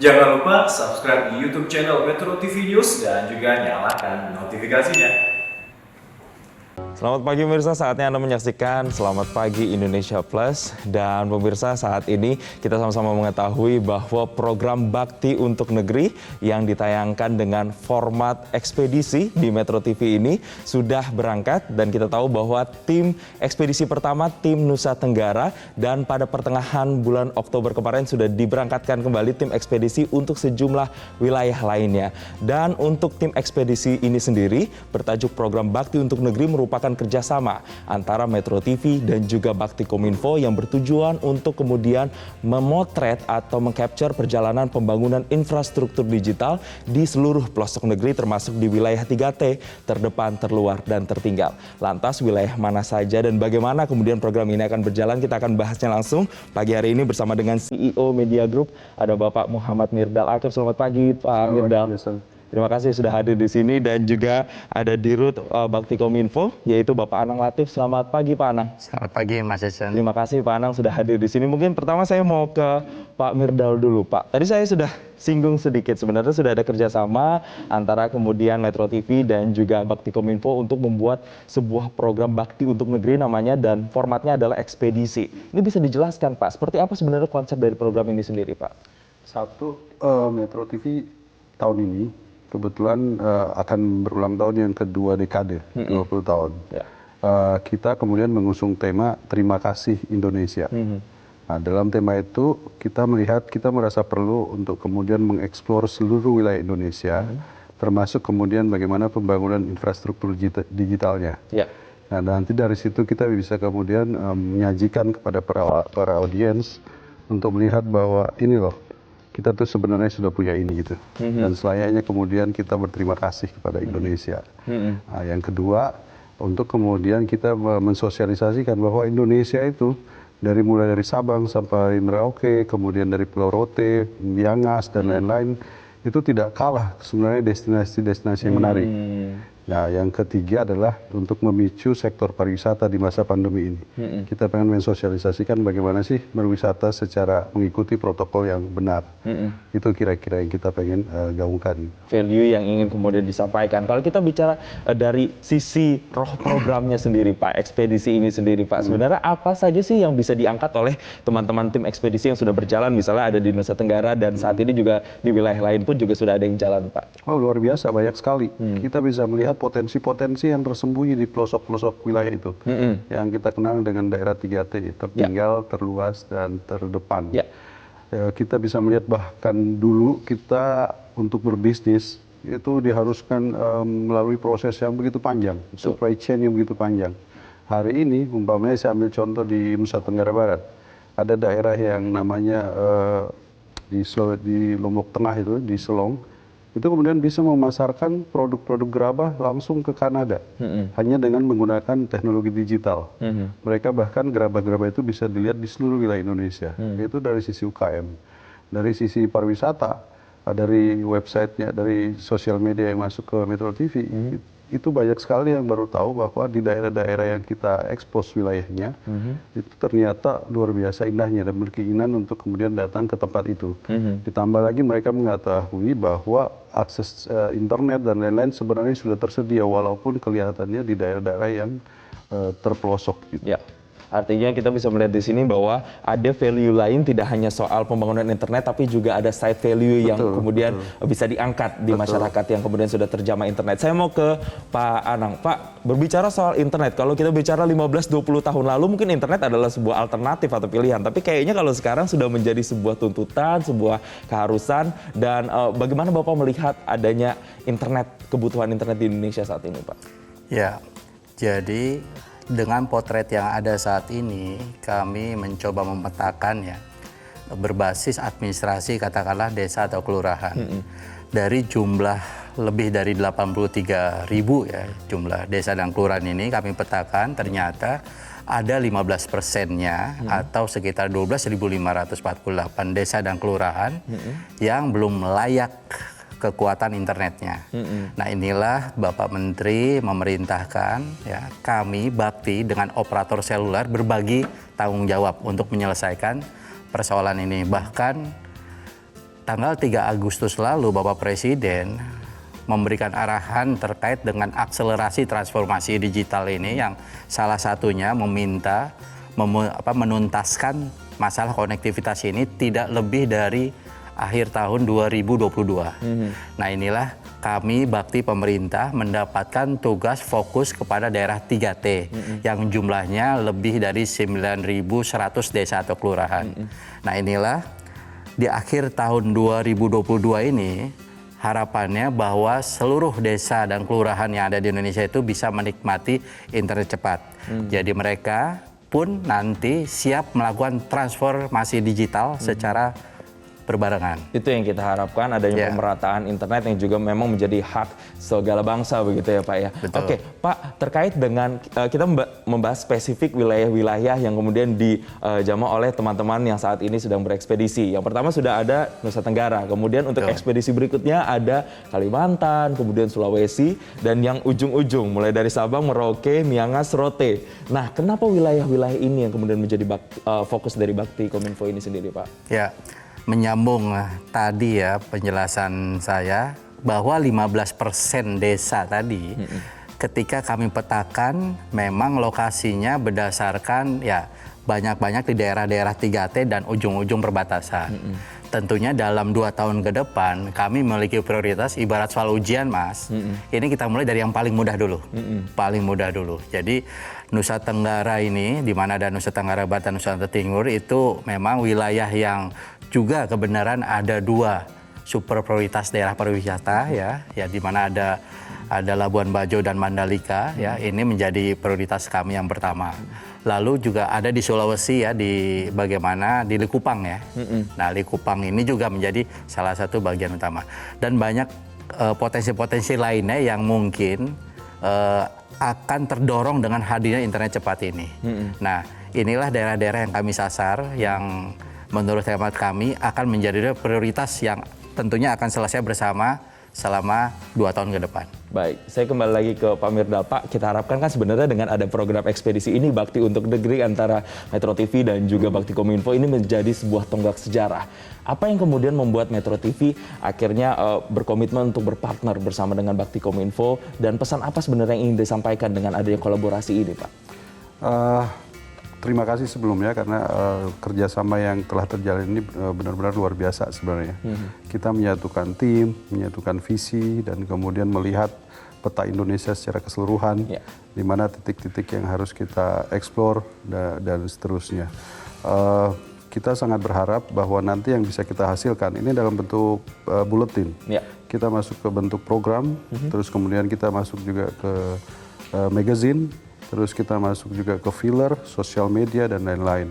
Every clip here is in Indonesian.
Jangan lupa subscribe di YouTube channel Metro TV News dan juga nyalakan notifikasinya. Selamat pagi pemirsa, saatnya Anda menyaksikan Selamat Pagi Indonesia Plus. Dan pemirsa, saat ini kita sama-sama mengetahui bahwa program Bakti untuk Negeri yang ditayangkan dengan format ekspedisi di Metro TV ini sudah berangkat. Dan kita tahu bahwa tim ekspedisi pertama, tim Nusa Tenggara, dan pada pertengahan bulan Oktober kemarin sudah diberangkatkan kembali tim ekspedisi untuk sejumlah wilayah lainnya. Dan untuk tim ekspedisi ini sendiri bertajuk program Bakti untuk Negeri merupakan kerjasama antara Metro TV dan juga Bakti Kominfo yang bertujuan untuk kemudian memotret atau mengcapture perjalanan pembangunan infrastruktur digital di seluruh pelosok negeri termasuk di wilayah 3T, terdepan, terluar, dan tertinggal. Lantas wilayah mana saja dan bagaimana kemudian program ini akan berjalan, kita akan bahasnya langsung pagi hari ini bersama dengan CEO Media Group, ada Bapak Muhammad Mirdal Akif. Selamat pagi Pak Mirdal. Terima kasih sudah hadir di sini, dan juga ada Dirut Bakti Kominfo yaitu Bapak Anang Latif. Selamat pagi Pak Anang. Selamat pagi Mas Jason. Terima kasih Pak Anang sudah hadir di sini. Mungkin pertama saya mau ke Pak Mirdal dulu Pak. Tadi saya sudah singgung sedikit, sebenarnya sudah ada kerjasama antara kemudian Metro TV dan juga Bakti Kominfo untuk membuat sebuah program bakti untuk negeri namanya, dan formatnya adalah ekspedisi. Ini bisa dijelaskan Pak, seperti apa sebenarnya konsep dari program ini sendiri Pak? Satu, Metro TV tahun ini kebetulan akan berulang tahun yang kedua dekade, 20 tahun. Ya. Kita kemudian mengusung tema Terima Kasih Indonesia. Nah, dalam tema itu kita melihat, kita merasa perlu untuk kemudian mengeksplor seluruh wilayah Indonesia, termasuk kemudian bagaimana pembangunan infrastruktur digitalnya. Ya. Nah, nanti dari situ kita bisa kemudian menyajikan kepada para audiens untuk melihat bahwa ini loh, kita tuh sebenarnya sudah punya ini gitu. Dan selayaknya kemudian kita berterima kasih kepada Indonesia. Nah, yang kedua, untuk kemudian kita mensosialisasikan bahwa Indonesia itu mulai dari Sabang sampai Merauke, kemudian dari Pulau Rote, Miangas, dan lain-lain, itu tidak kalah sebenarnya destinasi-destinasi yang menarik. Nah, yang ketiga adalah untuk memicu sektor pariwisata di masa pandemi ini. Kita pengen mensosialisasikan bagaimana sih berwisata secara mengikuti protokol yang benar. Itu kira-kira yang kita pengen gaungkan. Value yang ingin kemudian disampaikan. Kalau kita bicara dari sisi roh programnya sendiri Pak, ekspedisi ini sendiri Pak, sebenarnya apa saja sih yang bisa diangkat oleh teman-teman tim ekspedisi yang sudah berjalan, misalnya ada di Nusa Tenggara dan saat ini juga di wilayah lain pun juga sudah ada yang jalan Pak? Oh, luar biasa, banyak sekali. Kita bisa melihat potensi-potensi yang tersembunyi di pelosok-pelosok wilayah itu. Yang kita kenal dengan daerah 3T, tertinggal, terluas, dan terdepan. Kita bisa melihat bahkan dulu kita untuk berbisnis itu diharuskan melalui proses yang begitu panjang, supply chain yang begitu panjang. Hari ini, umpamanya saya ambil contoh di Nusa Tenggara Barat, ada daerah yang namanya di Lombok Tengah itu, di Selong, itu kemudian bisa memasarkan produk-produk gerabah langsung ke Kanada, hanya dengan menggunakan teknologi digital. Mereka bahkan gerabah-gerabah itu bisa dilihat di seluruh wilayah Indonesia. Itu dari sisi UKM. Dari sisi pariwisata, dari websitenya, dari sosial media yang masuk ke Metro TV, itu banyak sekali yang baru tahu bahwa di daerah-daerah yang kita ekspos wilayahnya, itu ternyata luar biasa indahnya dan berkeinginan untuk kemudian datang ke tempat itu. Ditambah lagi mereka mengetahui bahwa akses internet dan lain-lain sebenarnya sudah tersedia walaupun kelihatannya di daerah-daerah yang terpelosok gitu. Ya. Artinya kita bisa melihat di sini bahwa ada value lain, tidak hanya soal pembangunan internet, tapi juga ada side value yang kemudian bisa diangkat di masyarakat yang kemudian sudah terjamah internet. Saya mau ke Pak Anang. Pak, berbicara soal internet, kalau kita bicara 15-20 tahun lalu mungkin internet adalah sebuah alternatif atau pilihan. Tapi kayaknya kalau sekarang sudah menjadi sebuah tuntutan, sebuah keharusan. Dan bagaimana Bapak melihat adanya internet, kebutuhan internet di Indonesia saat ini Pak? Ya, jadi dengan potret yang ada saat ini, kami mencoba memetakan ya, berbasis administrasi katakanlah desa atau kelurahan. Dari jumlah lebih dari 83.000 ya jumlah desa dan kelurahan ini kami petakan, ternyata ada 15%-nya atau sekitar 12.548 desa dan kelurahan yang belum layak kekuatan internetnya. Nah, inilah Bapak Menteri memerintahkan ya kami Bakti dengan operator seluler berbagi tanggung jawab untuk menyelesaikan persoalan ini. Bahkan tanggal 3 Agustus lalu Bapak Presiden memberikan arahan terkait dengan akselerasi transformasi digital ini yang salah satunya meminta menuntaskan masalah konektivitas ini tidak lebih dari akhir tahun 2022. Nah inilah kami bakti pemerintah mendapatkan tugas fokus kepada daerah 3T yang jumlahnya lebih dari 9.100 desa atau kelurahan. Nah inilah di akhir tahun 2022 ini harapannya bahwa seluruh desa dan kelurahan yang ada di Indonesia itu bisa menikmati internet cepat. Jadi mereka pun nanti siap melakukan transformasi digital secara berbarengan. Itu yang kita harapkan, adanya pemerataan internet yang juga memang menjadi hak segala bangsa begitu ya Pak ya. Betul. Oke Pak, terkait dengan kita membahas spesifik wilayah-wilayah yang kemudian dijamah oleh teman-teman yang saat ini sedang berekspedisi. Yang pertama sudah ada Nusa Tenggara, kemudian untuk ekspedisi berikutnya ada Kalimantan, kemudian Sulawesi, dan yang ujung-ujung mulai dari Sabang, Merauke, Miangas, Rote. Nah, kenapa wilayah-wilayah ini yang kemudian menjadi fokus dari Bakti Kominfo ini sendiri Pak? Ya, menyambung tadi ya penjelasan saya bahwa 15% desa tadi ketika kami petakan memang lokasinya berdasarkan ya banyak-banyak di daerah-daerah 3T dan ujung-ujung perbatasan. Tentunya dalam 2 tahun ke depan kami memiliki prioritas ibarat soal ujian Mas. Ini kita mulai dari yang paling mudah dulu. Paling mudah dulu. Jadi Nusa Tenggara ini di mana ada Nusa Tenggara Barat dan Nusa Tenggara Timur itu memang wilayah yang juga kebenaran ada 2 super prioritas daerah pariwisata ya di mana ada Labuan Bajo dan Mandalika ya, ini menjadi prioritas kami yang pertama. Lalu juga ada di Sulawesi ya di Likupang ya. Nah, Likupang ini juga menjadi salah satu bagian utama. Dan banyak potensi-potensi lainnya yang mungkin akan terdorong dengan hadirnya internet cepat ini. Nah, inilah daerah-daerah yang kami sasar yang menurut hemat kami akan menjadi prioritas yang tentunya akan selesai bersama selama 2 tahun ke depan. Baik, saya kembali lagi ke Pak Mirdal. Pak, kita harapkan kan sebenarnya dengan ada program ekspedisi ini Bakti untuk Negeri antara Metro TV dan juga Bakti Kominfo ini menjadi sebuah tonggak sejarah. Apa yang kemudian membuat Metro TV akhirnya berkomitmen untuk berpartner bersama dengan Bakti Kominfo, dan pesan apa sebenarnya yang ingin disampaikan dengan adanya kolaborasi ini Pak? Terima kasih sebelumnya karena kerjasama yang telah terjalin ini benar-benar luar biasa sebenarnya. Kita menyatukan tim, menyatukan visi, dan kemudian melihat peta Indonesia secara keseluruhan, di mana titik-titik yang harus kita eksplor dan seterusnya. Kita sangat berharap bahwa nanti yang bisa kita hasilkan ini dalam bentuk buletin. Kita masuk ke bentuk program, terus kemudian kita masuk juga ke magazine, terus kita masuk juga ke filler, sosial media, dan lain-lain.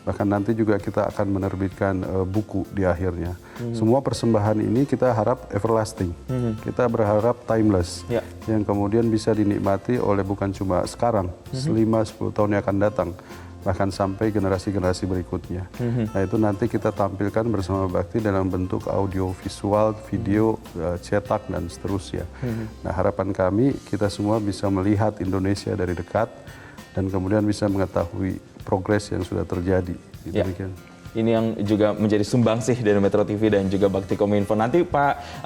Bahkan nanti juga kita akan menerbitkan buku di akhirnya. Semua persembahan ini kita harap everlasting. Kita berharap timeless. Yang kemudian bisa dinikmati oleh bukan cuma sekarang, 5-10 tahun yang akan datang. Bahkan sampai generasi-generasi berikutnya. Nah itu nanti kita tampilkan bersama Bakti dalam bentuk audio, visual, video, cetak, dan seterusnya. Nah harapan kami kita semua bisa melihat Indonesia dari dekat dan kemudian bisa mengetahui progres yang sudah terjadi. Demikian. Ini yang juga menjadi sumbangsih dari Metro TV dan juga Bakti Kominfo. Nanti Pak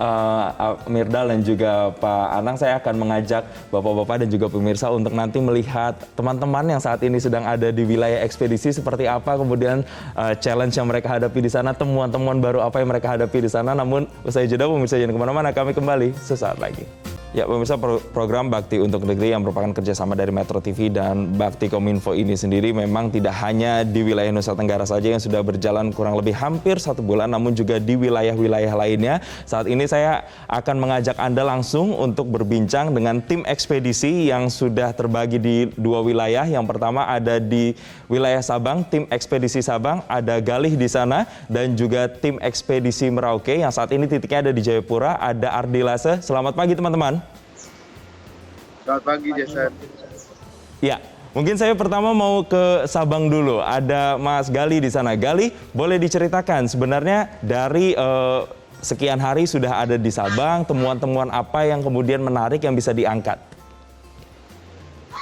Mirdal dan juga Pak Anang, saya akan mengajak Bapak-Bapak dan juga pemirsa untuk nanti melihat teman-teman yang saat ini sedang ada di wilayah ekspedisi seperti apa, kemudian challenge yang mereka hadapi di sana, temuan-temuan baru apa yang mereka hadapi di sana. Namun usai jeda, pemirsa jangan kemana-mana, kami kembali sesaat lagi. Ya pemirsa, program Bakti untuk Negeri yang merupakan kerjasama dari Metro TV dan Bakti Kominfo ini sendiri memang tidak hanya di wilayah Nusa Tenggara saja yang sudah berjalan kurang lebih hampir 1 bulan, namun juga di wilayah-wilayah lainnya. Saat ini saya akan mengajak Anda langsung untuk berbincang dengan tim ekspedisi yang sudah terbagi di 2 wilayah. Yang pertama ada di wilayah Sabang, tim ekspedisi Sabang, ada Galih di sana, dan juga tim ekspedisi Merauke yang saat ini titiknya ada di Jayapura, ada Ardi Lase. Selamat pagi teman-teman. Selamat pagi, Jason. Ya, mungkin saya pertama mau ke Sabang dulu. Ada Mas Gali di sana. Gali, boleh diceritakan sebenarnya dari sekian hari sudah ada di Sabang, temuan-temuan apa yang kemudian menarik yang bisa diangkat?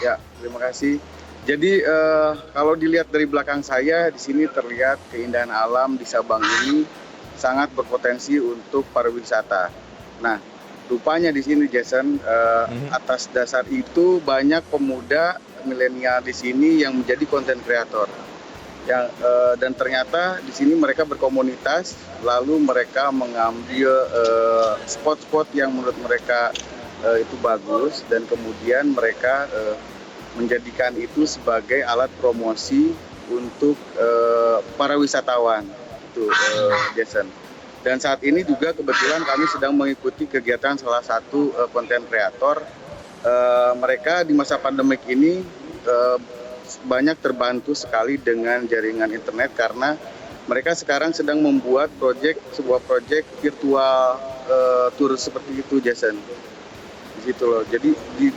Ya, terima kasih. Jadi kalau dilihat dari belakang saya, di sini terlihat keindahan alam di Sabang ini sangat berpotensi untuk pariwisata. Nah, rupanya di sini Jason, atas dasar itu banyak pemuda milenial di sini yang menjadi konten kreator. Dan ternyata di sini mereka berkomunitas, lalu mereka mengambil spot-spot yang menurut mereka itu bagus, dan kemudian mereka menjadikan itu sebagai alat promosi untuk para wisatawan, itu Jason. Dan saat ini juga kebetulan kami sedang mengikuti kegiatan salah satu konten kreator. Mereka di masa pandemik ini banyak terbantu sekali dengan jaringan internet karena mereka sekarang sedang membuat sebuah proyek virtual tour seperti itu, Jason. Di situ loh. Jadi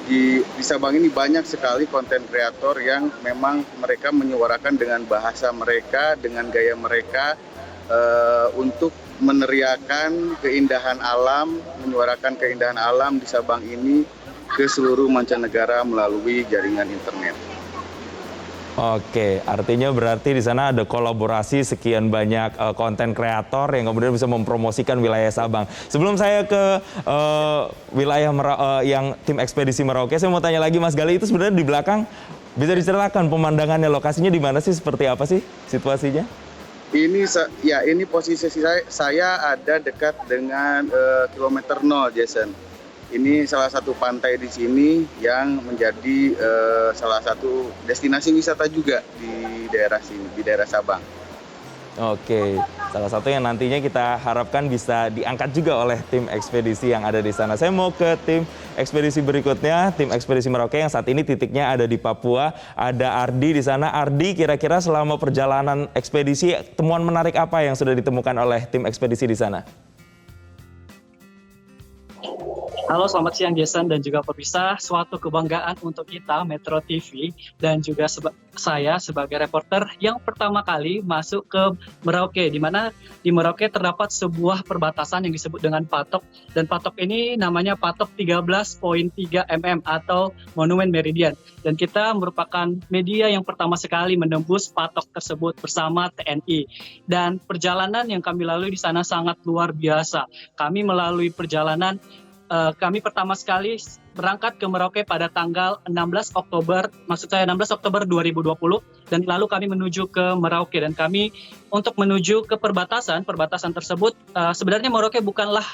di Sabang ini banyak sekali konten kreator yang memang mereka menyuarakan dengan bahasa mereka, dengan gaya mereka untuk meneriakan keindahan alam, menyuarakan keindahan alam di Sabang ini ke seluruh mancanegara melalui jaringan internet. Oke, artinya berarti di sana ada kolaborasi sekian banyak konten kreator yang kemudian bisa mempromosikan wilayah Sabang. Sebelum saya ke wilayah yang tim ekspedisi Merauke, saya mau tanya lagi Mas Gali, itu sebenarnya di belakang bisa diceritakan pemandangannya, lokasinya di mana sih, seperti apa sih situasinya? Ini posisi saya ada dekat dengan kilometer 0, Jason. Ini salah satu pantai di sini yang menjadi salah satu destinasi wisata juga di daerah sini, di daerah Sabang. Oke, salah satu yang nantinya kita harapkan bisa diangkat juga oleh tim ekspedisi yang ada di sana. Saya mau ke tim ekspedisi berikutnya, tim ekspedisi Merauke yang saat ini titiknya ada di Papua. Ada Ardi di sana. Ardi, kira-kira selama perjalanan ekspedisi, temuan menarik apa yang sudah ditemukan oleh tim ekspedisi di sana? Halo, selamat siang Jason dan juga pemirsa. Suatu kebanggaan untuk kita Metro TV dan juga saya sebagai reporter yang pertama kali masuk ke Merauke, di mana di Merauke terdapat sebuah perbatasan yang disebut dengan patok, dan patok ini namanya patok 13.3 mm atau Monumen Meridian, dan kita merupakan media yang pertama sekali menembus patok tersebut bersama TNI, dan perjalanan yang kami lalui di sana sangat luar biasa. Kami melalui perjalanan kami pertama sekali berangkat ke Merauke pada tanggal 16 Oktober 2020, dan lalu kami menuju ke Merauke, dan kami untuk menuju ke perbatasan tersebut, sebenarnya Merauke bukanlah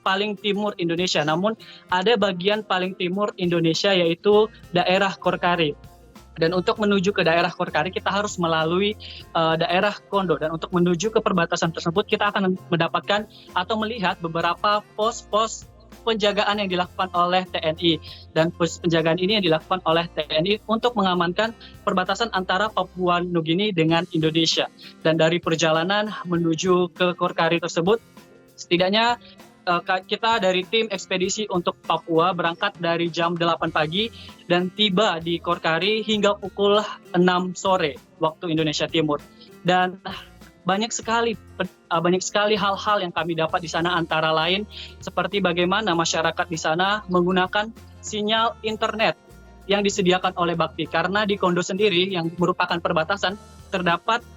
paling timur Indonesia, namun ada bagian paling timur Indonesia yaitu daerah Korkari. Dan untuk menuju ke daerah Korkari kita harus melalui daerah Kondo, dan untuk menuju ke perbatasan tersebut kita akan mendapatkan atau melihat beberapa pos-pos penjagaan yang dilakukan oleh TNI, dan penjagaan ini yang dilakukan oleh TNI untuk mengamankan perbatasan antara Papua Nugini dengan Indonesia. Dan dari perjalanan menuju ke Korkari tersebut, setidaknya kita dari tim ekspedisi untuk Papua berangkat dari jam 8 pagi dan tiba di Korkari hingga pukul 6 sore waktu Indonesia Timur. Dan banyak sekali hal-hal yang kami dapat di sana, antara lain seperti bagaimana masyarakat di sana menggunakan sinyal internet yang disediakan oleh Bakti, karena di Kondo sendiri yang merupakan perbatasan terdapat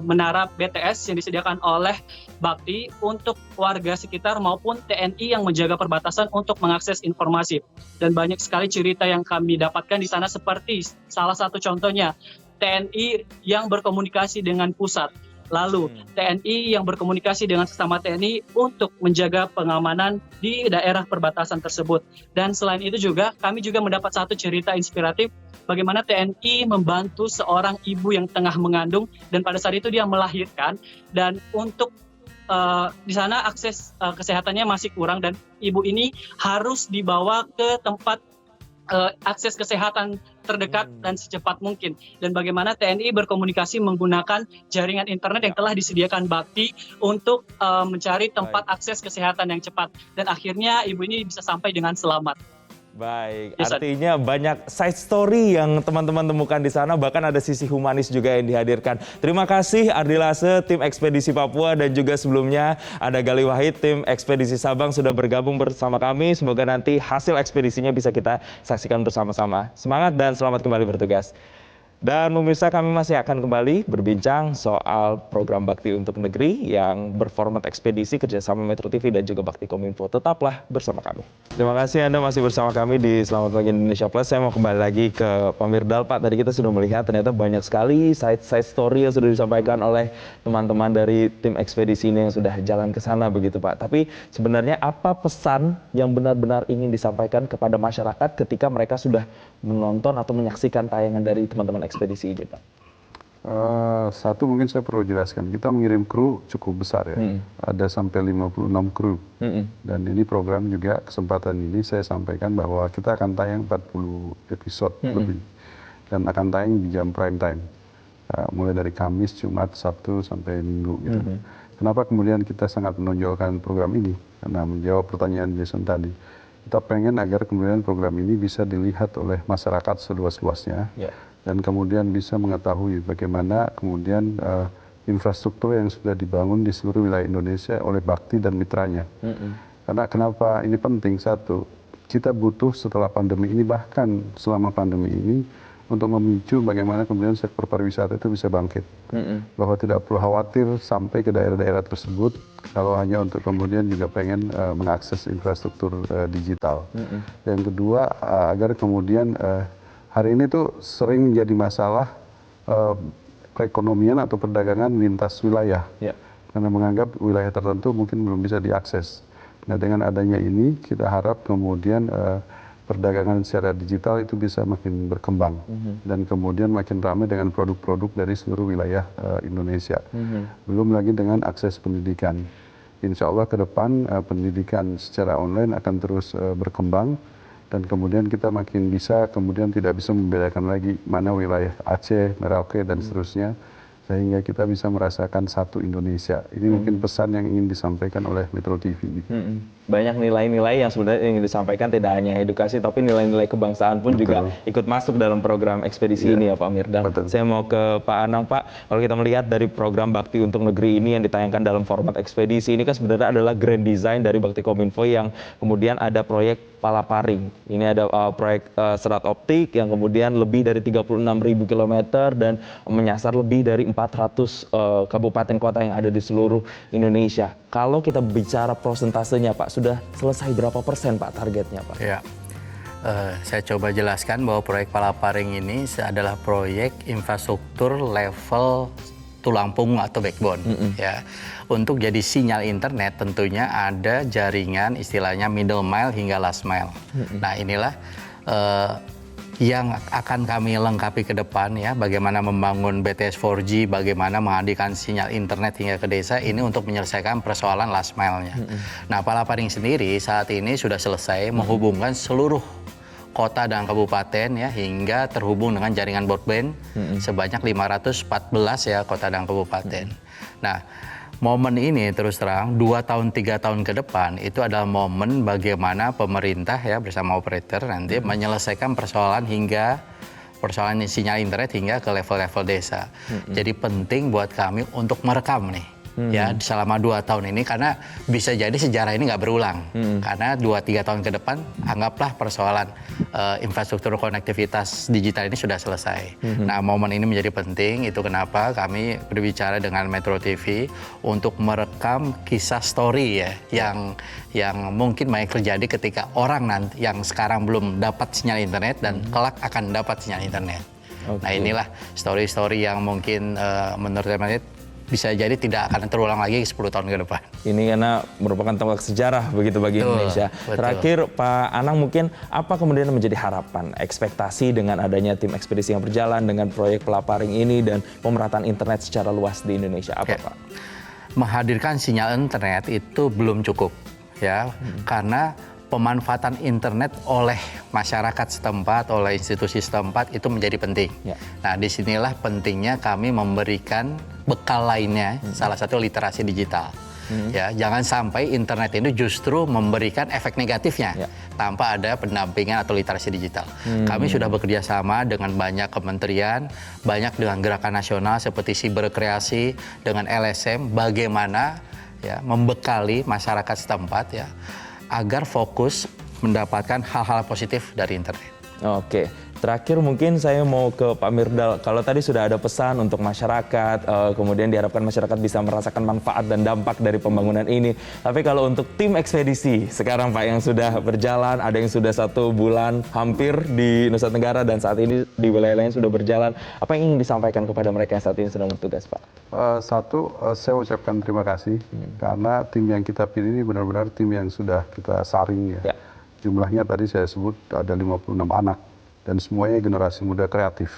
menara BTS yang disediakan oleh Bakti untuk warga sekitar maupun TNI yang menjaga perbatasan untuk mengakses informasi. Dan banyak sekali cerita yang kami dapatkan di sana, seperti salah satu contohnya TNI yang berkomunikasi dengan pusat, lalu TNI yang berkomunikasi dengan sesama TNI untuk menjaga pengamanan di daerah perbatasan tersebut. Dan selain itu juga kami juga mendapat satu cerita inspiratif bagaimana TNI membantu seorang ibu yang tengah mengandung, dan pada saat itu dia melahirkan, dan untuk di sana akses kesehatannya masih kurang, dan ibu ini harus dibawa ke tempat akses kesehatan terdekat dan secepat mungkin. Dan bagaimana TNI berkomunikasi menggunakan jaringan internet yang telah disediakan Bakti untuk mencari tempat akses kesehatan yang cepat. Dan akhirnya ibu ini bisa sampai dengan selamat. Baik, artinya banyak side story yang teman-teman temukan di sana, bahkan ada sisi humanis juga yang dihadirkan. Terima kasih Ardi Lase, tim ekspedisi Papua, dan juga sebelumnya ada Gali Wahid, tim ekspedisi Sabang sudah bergabung bersama kami. Semoga nanti hasil ekspedisinya bisa kita saksikan bersama-sama. Semangat dan selamat kembali bertugas. Dan pemirsa, kami masih akan kembali berbincang soal program Bakti untuk Negeri yang berformat ekspedisi kerjasama Metro TV dan juga Bakti Kominfo. Tetaplah bersama kami. Terima kasih Anda masih bersama kami di Selamat Pagi Indonesia Plus. Saya mau kembali lagi ke Pak Mirdal. Pak, tadi kita sudah melihat ternyata banyak sekali side story yang sudah disampaikan oleh teman-teman dari tim ekspedisi ini yang sudah jalan ke sana begitu Pak. Tapi sebenarnya apa pesan yang benar-benar ingin disampaikan kepada masyarakat ketika mereka sudah menonton atau menyaksikan tayangan dari teman-teman ekspedisi ini Pak? Satu mungkin saya perlu jelaskan, kita mengirim kru cukup besar ya, ada sampai 56 kru. Dan ini program juga kesempatan ini saya sampaikan bahwa kita akan tayang 40 episode lebih. Dan akan tayang di jam prime time, mulai dari Kamis, Jumat, Sabtu, sampai Minggu gitu. Kenapa kemudian kita sangat menonjolkan program ini? Karena menjawab pertanyaan Jason tadi, kita pengen agar kemudian program ini bisa dilihat oleh masyarakat seluas-luasnya, dan kemudian bisa mengetahui bagaimana kemudian infrastruktur yang sudah dibangun di seluruh wilayah Indonesia oleh Bakti dan mitranya. Karena kenapa ini penting? Satu, kita butuh setelah pandemi ini, bahkan selama pandemi ini, untuk memicu bagaimana kemudian sektor pariwisata itu bisa bangkit. Bahwa tidak perlu khawatir sampai ke daerah-daerah tersebut kalau hanya untuk kemudian juga pengen mengakses infrastruktur digital. Yang kedua, agar kemudian hari ini tuh sering menjadi masalah perekonomian atau perdagangan lintas wilayah. Karena menganggap wilayah tertentu mungkin belum bisa diakses. Nah, dengan adanya ini kita harap kemudian perdagangan secara digital itu bisa makin berkembang dan kemudian makin ramai dengan produk-produk dari seluruh wilayah Indonesia. Belum lagi dengan akses pendidikan. Insya Allah ke depan pendidikan secara online akan terus berkembang dan kemudian kita makin bisa kemudian tidak bisa membedakan lagi mana wilayah Aceh, Merauke dan seterusnya, sehingga kita bisa merasakan satu Indonesia. Ini mungkin pesan yang ingin disampaikan oleh Metro TV. Banyak nilai-nilai yang sebenarnya ingin disampaikan, tidak hanya edukasi, tapi nilai-nilai kebangsaan pun juga ikut masuk dalam program ekspedisi ini ya Pak Mirdal. Saya mau ke Pak Anang. Pak, kalau kita melihat dari program Bakti untuk Negeri ini yang ditayangkan dalam format ekspedisi ini kan sebenarnya adalah grand design dari Bakti Kominfo yang kemudian ada proyek Palaparing. Ini ada proyek serat optik yang kemudian lebih dari 36.000 km dan menyasar lebih dari 400 kabupaten kota yang ada di seluruh Indonesia. Kalau kita bicara prosentasenya Pak, sudah selesai berapa persen Pak targetnya Pak? Ya, saya coba jelaskan bahwa proyek Palaparing ini adalah proyek infrastruktur level tulang punggung atau backbone. Ya, untuk jadi sinyal internet tentunya ada jaringan istilahnya middle mile hingga last mile. Nah, inilah yang akan kami lengkapi ke depan ya, bagaimana membangun BTS 4G, bagaimana menghadirkan sinyal internet hingga ke desa ini untuk menyelesaikan persoalan last mile-nya. Nah, Palaparing sendiri saat ini sudah selesai menghubungkan seluruh kota dan kabupaten ya hingga terhubung dengan jaringan broadband sebanyak 514 ya kota dan kabupaten. Nah, momen ini terus terang 2 tahun 3 tahun ke depan itu adalah momen bagaimana pemerintah ya bersama operator nanti menyelesaikan persoalan sinyal internet hingga ke level-level desa. Jadi penting buat kami untuk merekam nih ya selama 2 tahun ini, karena bisa jadi sejarah ini nggak berulang. Karena 2-3 tahun ke depan anggaplah persoalan infrastruktur konektivitas digital ini sudah selesai. Nah, momen ini menjadi penting, itu kenapa kami berbicara dengan Metro TV untuk merekam kisah story ya yang mungkin banyak terjadi ketika orang nanti yang sekarang belum dapat sinyal internet dan kelak akan dapat sinyal internet. Nah, inilah story-story yang mungkin menurut saya bisa jadi tidak akan terulang lagi 10 tahun ke depan. Ini karena merupakan tonggak sejarah begitu bagi Indonesia. Terakhir Pak Anang, mungkin apa kemudian menjadi harapan, ekspektasi dengan adanya tim ekspedisi yang berjalan dengan proyek Palaparing ini dan pemerataan internet secara luas di Indonesia? Apa Pak? Menghadirkan sinyal internet itu belum cukup ya, karena pemanfaatan internet oleh masyarakat setempat, oleh institusi setempat itu menjadi penting. Nah, disinilah pentingnya kami memberikan bekal lainnya, salah satu literasi digital. Ya, jangan sampai internet ini justru memberikan efek negatifnya tanpa ada pendampingan atau literasi digital. Kami sudah bekerja sama dengan banyak kementerian, banyak dengan gerakan nasional seperti Siberkreasi, dengan LSM, bagaimana ya membekali masyarakat setempat ya agar fokus mendapatkan hal-hal positif dari internet. Oke, Terakhir mungkin saya mau ke Pak Mirdal. Kalau tadi sudah ada pesan untuk masyarakat, kemudian diharapkan masyarakat bisa merasakan manfaat dan dampak dari pembangunan ini. Tapi kalau untuk tim ekspedisi sekarang Pak yang sudah berjalan, ada yang sudah 1 bulan hampir di Nusa Tenggara dan saat ini di wilayah lain sudah berjalan. Apa yang ingin disampaikan kepada mereka yang saat ini sedang bertugas, Pak? Satu, saya ucapkan terima kasih karena tim yang kita pilih ini benar-benar tim yang sudah kita saring ya. Jumlahnya tadi saya sebut ada 56 anak. Dan semuanya generasi muda kreatif.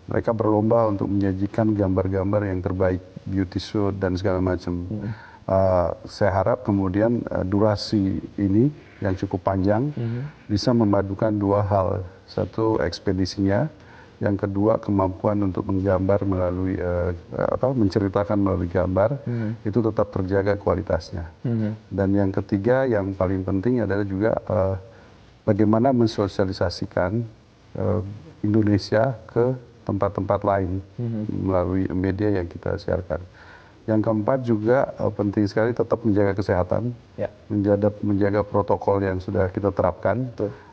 Mereka berlomba untuk menyajikan gambar-gambar yang terbaik, beauty shoot dan segala macam. Saya harap kemudian durasi ini yang cukup panjang bisa memadukan 2 hal. Satu, ekspedisinya. Yang kedua, kemampuan untuk menggambar melalui, menceritakan melalui gambar, itu tetap terjaga kualitasnya. Dan yang ketiga, yang paling penting adalah juga bagaimana mensosialisasikan Indonesia ke tempat-tempat lain melalui media yang kita siarkan. Yang keempat juga penting sekali tetap menjaga kesehatan, menjaga protokol yang sudah kita terapkan,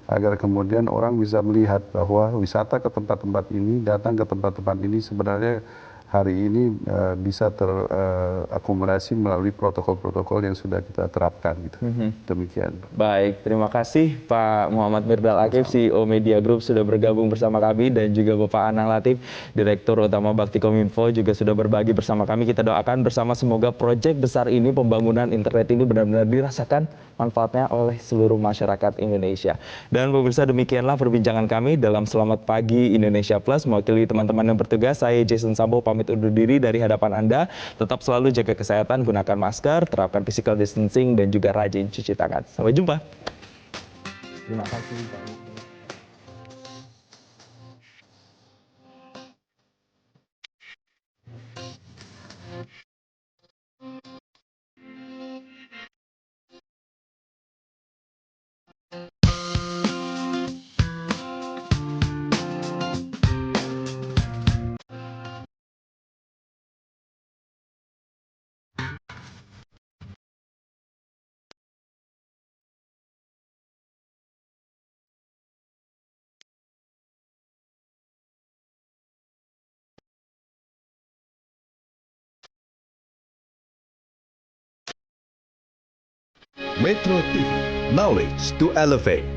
agar kemudian orang bisa melihat bahwa wisata ke tempat-tempat ini, datang ke tempat-tempat ini sebenarnya hari ini bisa terakomodasi melalui protokol-protokol yang sudah kita terapkan gitu. Demikian. Baik, terima kasih Pak Muhammad Mirdal Akif, CEO Media Group sudah bergabung bersama kami dan juga Bapak Anang Latif, Direktur Utama Bakti Kominfo juga sudah berbagi bersama kami. Kita doakan bersama semoga proyek besar ini, pembangunan internet ini benar-benar dirasakan manfaatnya oleh seluruh masyarakat Indonesia. Dan pemirsa, demikianlah perbincangan kami dalam Selamat Pagi Indonesia Plus. Mewakili teman-teman yang bertugas, saya Jason Sambo pamit undur diri dari hadapan Anda. Tetap selalu jaga kesehatan, gunakan masker, terapkan physical distancing, dan juga rajin cuci tangan. Sampai jumpa. Terima kasih Pak. Metro TV, knowledge to elevate.